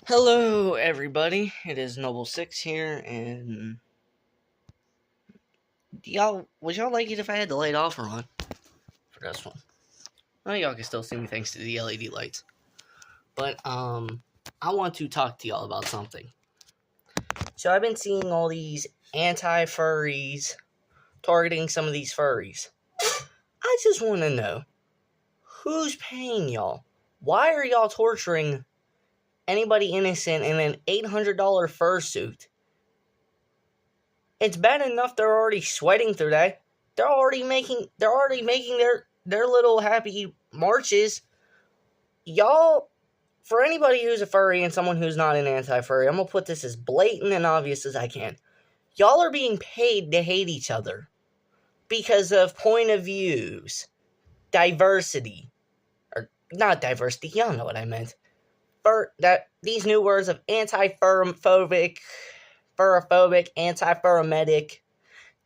Hello, everybody. It is Noble Six here, and would y'all like it if I had the light off or on for this one? Well, y'all can still see me thanks to the LED lights. But I want to talk to y'all about something. So I've been seeing all these anti-furries targeting some of these furries. I just want to know who's paying y'all. Why are y'all torturing anybody innocent in an $800 fursuit? It's bad enough they're already sweating through that. They're already making their little happy marches. Y'all, for anybody who's a furry and someone who's not an anti-furry, I'm gonna put this as blatant and obvious as I can. Y'all are being paid to hate each other because of point of views, diversity, or not diversity. Y'all know what I meant. These new words of anti-furphobic, furphobic, anti-furmetic.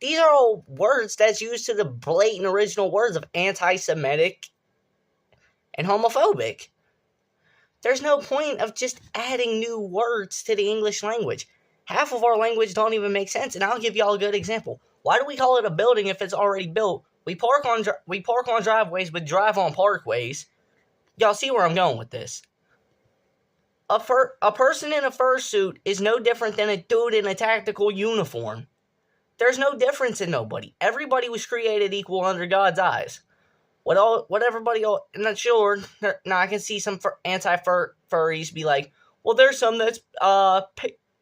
These are all words that's used to the blatant original words of anti-Semitic and homophobic. There's no point of just adding new words to the English language. Half of our language don't even make sense, and I'll give y'all a good example. Why do we call it a building if it's already built? We park on driveways, but drive on parkways. Y'all see where I'm going with this. A person in a fursuit is no different than a dude in a tactical uniform. There's no difference in nobody. Everybody was created equal under God's eyes. What everybody, I'm not sure. Now I can see some anti-furries be like, well, there's some that's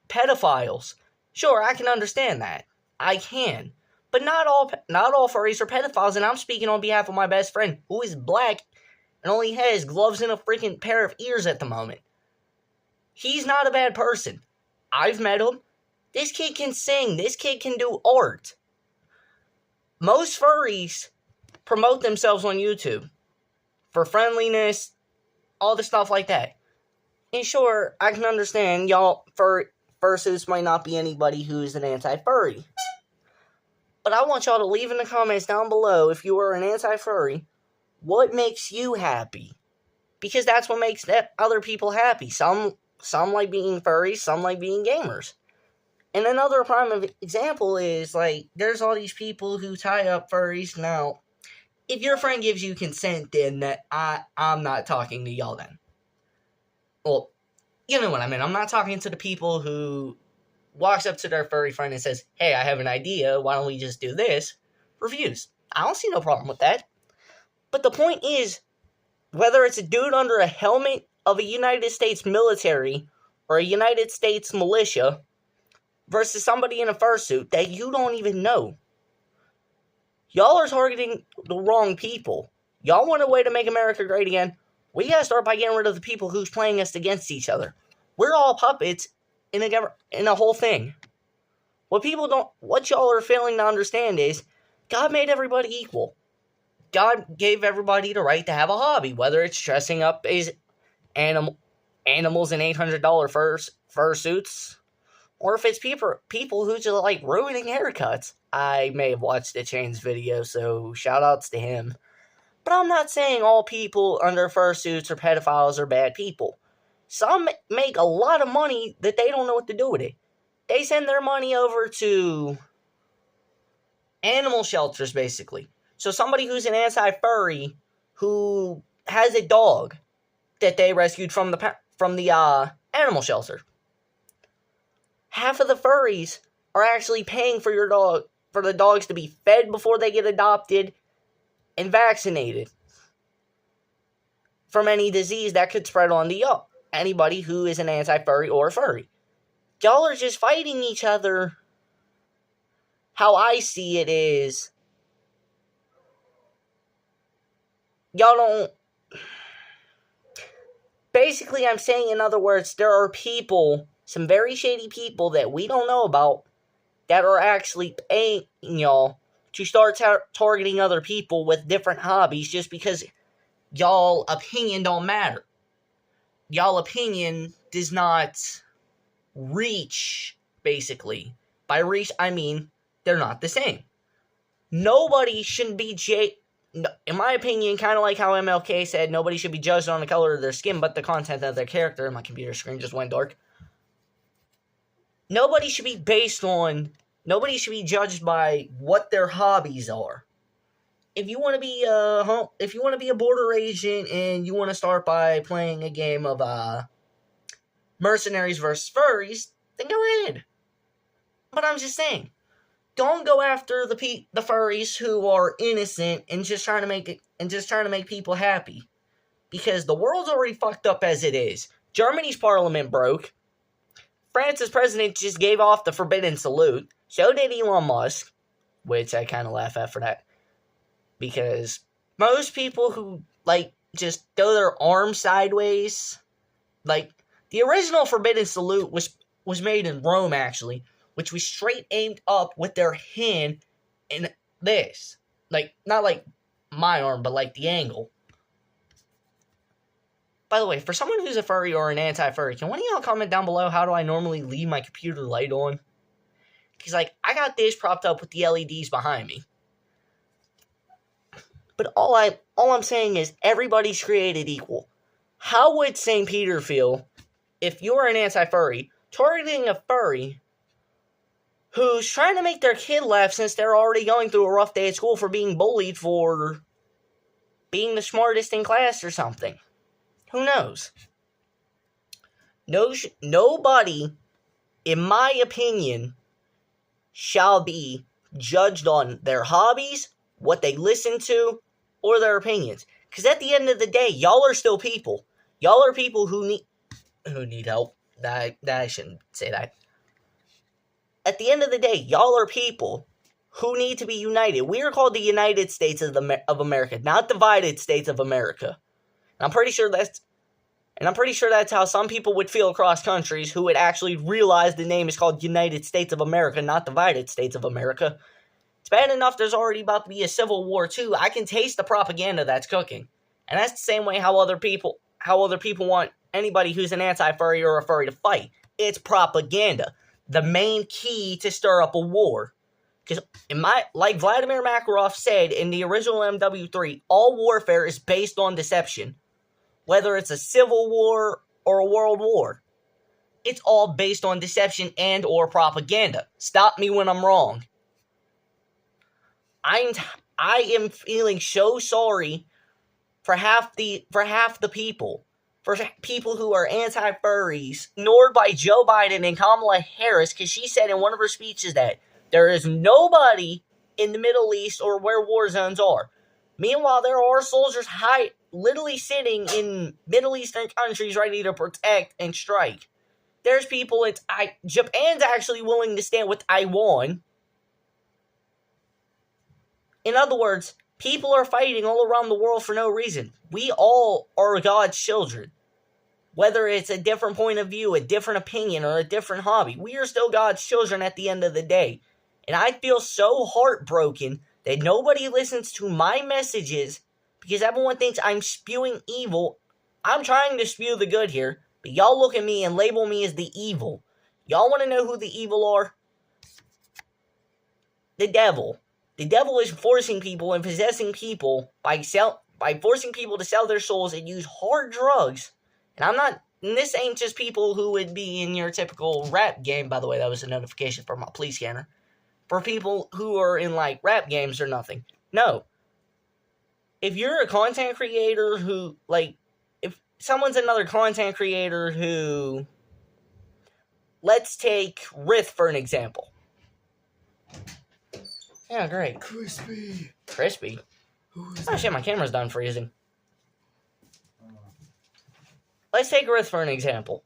pedophiles. Sure, I can understand that. I can. But not all furries are pedophiles, and I'm speaking on behalf of my best friend, who is black and only has gloves and a freaking pair of ears at the moment. He's not a bad person. I've met him. This kid can sing. This kid can do art. Most furries promote themselves on YouTube for friendliness, all the stuff like that. And sure, I can understand y'all fursuits might not be anybody who's an anti-furry. But I want y'all to leave in the comments down below if you are an anti-furry, what makes you happy? Because that's what makes other people happy. Some like being furries, some like being gamers. And another prime example is, like, there's all these people who tie up furries. Now, if your friend gives you consent, then I'm not talking to y'all then. Well, you know what I mean. I'm not talking to the people who walks up to their furry friend and says, hey, I have an idea. Why don't we just do this? Reviews. I don't see no problem with that. But the point is, whether it's a dude under a helmet of a United States military or a United States militia versus somebody in a fursuit that you don't even know, y'all are targeting the wrong people. Y'all want a way to make America great again? We gotta start by getting rid of the people who's playing us against each other. We're all puppets in a whole thing. What y'all are failing to understand is God made everybody equal. God gave everybody the right to have a hobby, whether it's dressing up as animals in $800 fursuits, or if it's people who just like ruining haircuts. I may have watched the Chain's video, so shout outs to him. But I'm not saying all people under fursuits or pedophiles are bad people. Some make a lot of money that they don't know what to do with it. They send their money over to animal shelters, basically. So somebody who's an anti-furry who has a dog that they rescued from the animal shelter. Half of the furries are actually paying for the dogs to be fed before they get adopted and vaccinated from any disease that could spread on to anybody who is an anti-furry or furry. Y'all are just fighting each other. How I see it is, y'all don't... Basically, I'm saying, in other words, there are people, some very shady people that we don't know about, that are actually paying y'all to start targeting other people with different hobbies just because y'all opinion don't matter. Y'all opinion does not reach, basically. By reach, I mean they're not the same. Nobody shouldn't be in my opinion, kind of like how MLK said, nobody should be judged on the color of their skin, but the content of their character. My computer screen just went dark. Nobody should be judged by what their hobbies are. If you want to be a border agent and you want to start by playing a game of mercenaries versus furries, then go ahead. But I'm just saying, don't go after the furries who are innocent and just trying to make people happy, because the world's already fucked up as it is. Germany's parliament broke. France's president just gave off the forbidden salute. So did Elon Musk, which I kind of laugh at for that, because most people who just throw their arms sideways, the original forbidden salute was made in Rome actually, which was straight aimed up with their hand in this. Not like my arm, but like the angle. By the way, for someone who's a furry or an anti-furry, can one of y'all comment down below how do I normally leave my computer light on? Because, I got this propped up with the LEDs behind me. But all I'm saying is everybody's created equal. How would St. Peter feel if you're an anti-furry targeting a furry who's trying to make their kid laugh since they're already going through a rough day at school for being bullied for being the smartest in class or something? Who knows? Nobody, in my opinion, shall be judged on their hobbies, what they listen to, or their opinions. Because at the end of the day, y'all are still people. Y'all are people who need help. I shouldn't say that. At the end of the day, y'all are people who need to be united. We are called the United States of America, not divided States of America. And I'm pretty sure that's how some people would feel across countries who would actually realize the name is called United States of America, not divided States of America. It's bad enough there's already about to be a civil war too. I can taste the propaganda that's cooking. And that's the same way how other people want anybody who's an anti-furry or a furry to fight. It's propaganda. The main key to stir up a war. Because like Vladimir Makarov said in the original MW3, all warfare is based on deception. Whether it's a civil war or a world war. It's all based on deception and or propaganda. Stop me when I'm wrong. I am feeling so sorry for half the people. For people who are anti-furries, ignored by Joe Biden and Kamala Harris, because she said in one of her speeches that there is nobody in the Middle East or where war zones are. Meanwhile, there are soldiers literally sitting in Middle Eastern countries ready to protect and strike. There's people Japan's actually willing to stand with Taiwan. In other words, people are fighting all around the world for no reason. We all are God's children. Whether it's a different point of view, a different opinion, or a different hobby, we are still God's children at the end of the day. And I feel so heartbroken that nobody listens to my messages because everyone thinks I'm spewing evil. I'm trying to spew the good here, but y'all look at me and label me as the evil. Y'all want to know who the evil are? The devil. The devil is forcing people and possessing people by forcing people to sell their souls and use hard drugs. And this ain't just people who would be in your typical rap game. By the way, that was a notification from my police scanner. For people who are in rap games or nothing. No. If you're a content creator who, if someone's another content creator who, let's take Rith for an example. Yeah, great. Crispy? Oh shit, my camera's done freezing. Let's take Rith for an example.